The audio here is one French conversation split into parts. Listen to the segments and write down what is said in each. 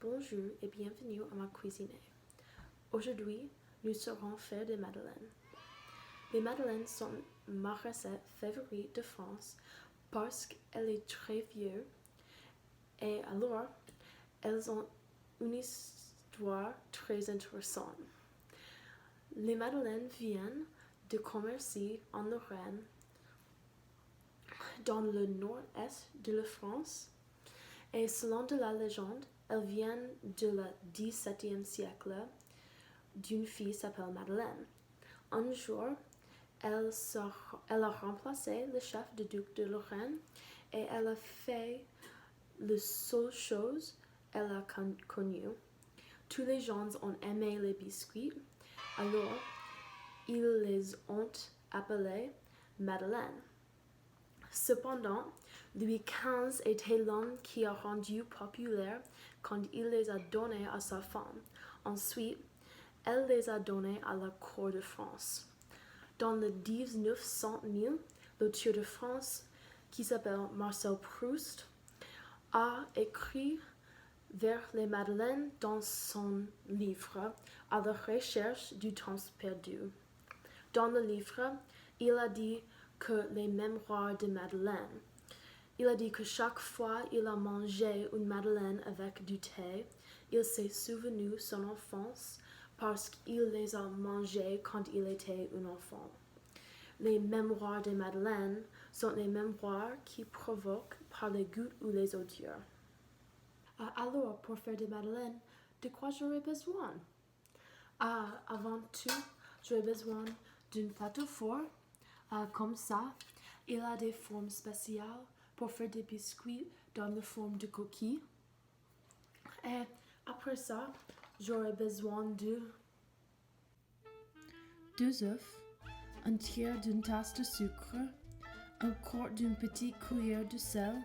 Bonjour et bienvenue à ma cuisine. Aujourd'hui, nous saurons faire des madeleines. Les madeleines sont ma recette favorite de France parce qu'elle est très vieille et alors elles ont une histoire très intéressante. Les madeleines viennent de commercer en Lorraine, dans le nord-est de la France, et selon de la légende, elles viennent du XVIIe siècle d'une fille s'appelle Madeleine. Un jour, elle a remplacé le chef du duc de Lorraine et elle a fait la seule chose qu'elle a connue. Tous les gens ont aimé les biscuits, alors ils les ont appelés Madeleine. Cependant, Louis XV était l'homme qui a rendu populaire quand il les a donnés à sa femme. Ensuite, elle les a donnés à la cour de France. Dans le 1900, l'auteur de France, qui s'appelle Marcel Proust, a écrit vers les Madeleines dans son livre « À la recherche du temps perdu ». Dans le livre, il a dit que les mémoires de Madeleine. Il a dit que chaque fois il a mangé une madeleine avec du thé, il s'est souvenu son enfance parce qu'il les a mangées quand il était un enfant. Les mémoires de Madeleine sont les mémoires qui provoquent par les goûts ou les odeurs. Alors, pour faire des madeleines, de quoi j'aurais besoin? Avant tout, j'aurais besoin d'un plateau fort. Comme ça, il a des formes spéciales pour faire des biscuits dans la forme de coquille. Et après ça, j'aurai besoin de 2 œufs, un tiers d'une tasse de sucre, un quart d'une petite cuillère de sel,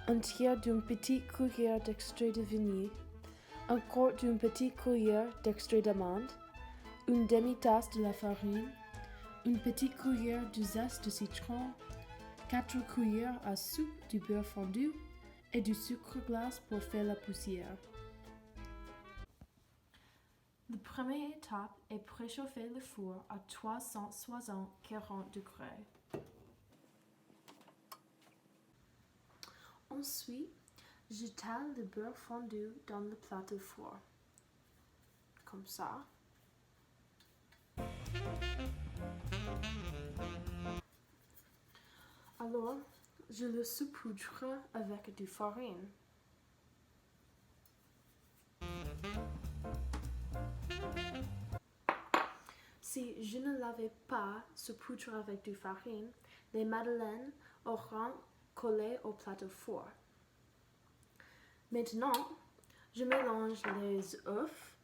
un tiers d'une petite cuillère d'extrait de vanille, un quart d'une petite cuillère d'extrait d'amande, une demi-tasse de la farine, une petite cuillère de zeste de citron, 4 cuillères à soupe du beurre fondu et du sucre glace pour faire la poussière. La première étape est préchauffer le four à 340 degrés. Ensuite, j'étale le beurre fondu dans le plateau four. Comme ça. Alors, je le saupoudre avec du farine. Si je ne l'avais pas saupoudré avec du farine, les madeleines auront collé au plateau four. Maintenant, je mélange les œufs,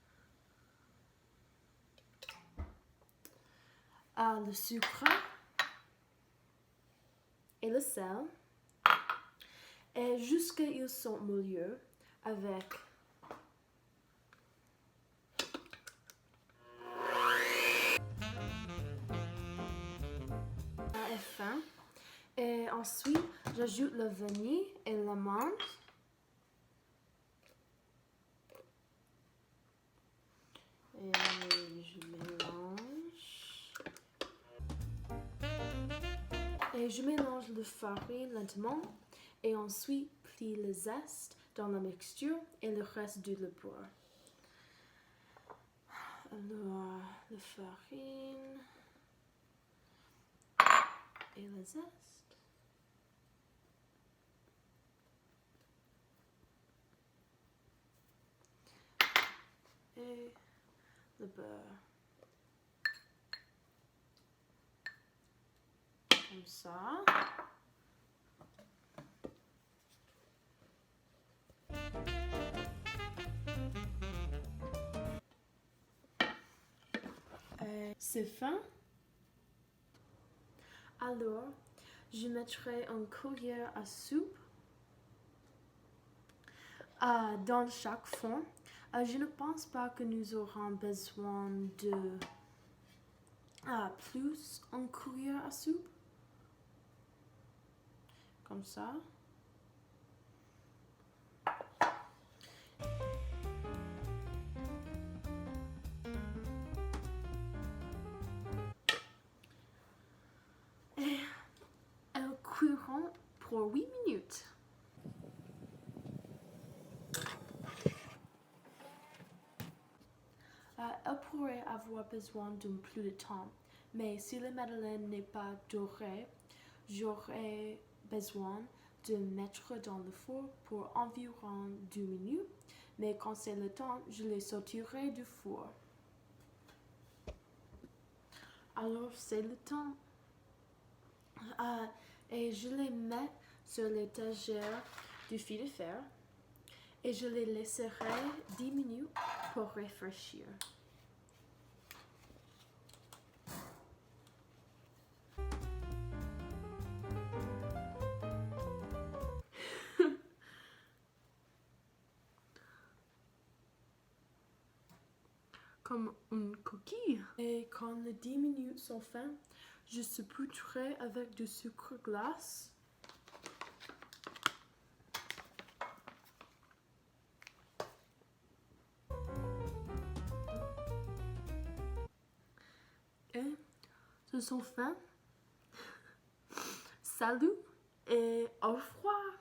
le sucre et le sel, et jusqu'à ce qu'ils sont moelleux avec et fin. Et ensuite, j'ajoute la vanille et l'amande. Et je mélange. Et je mélange la farine lentement. Et ensuite, plie le zeste dans la mixture et le reste de la beurre. Alors, la farine et le zeste. Et le beurre. Comme ça. C'est fin. Alors, je mettrai une cuillère à soupe dans chaque fond. Je ne pense pas que nous aurons besoin de plus une cuillère à soupe. Comme ça. pour 8 minutes. Elle pourrait avoir besoin d'un plus de temps, mais si la madeleine n'est pas dorée, j'aurai besoin de mettre dans le four pour environ 2 minutes, mais quand c'est le temps, je les sortirai du four. Alors c'est le temps. Et je les mets sur l'étagère du fil de fer et je les laisserai 10 minutes pour réfléchir. Comme une coquille. Et quand les 10 minutes sont faites, je saupoudrerai avec du sucre glace. Et ce sont faits. Salut et au revoir.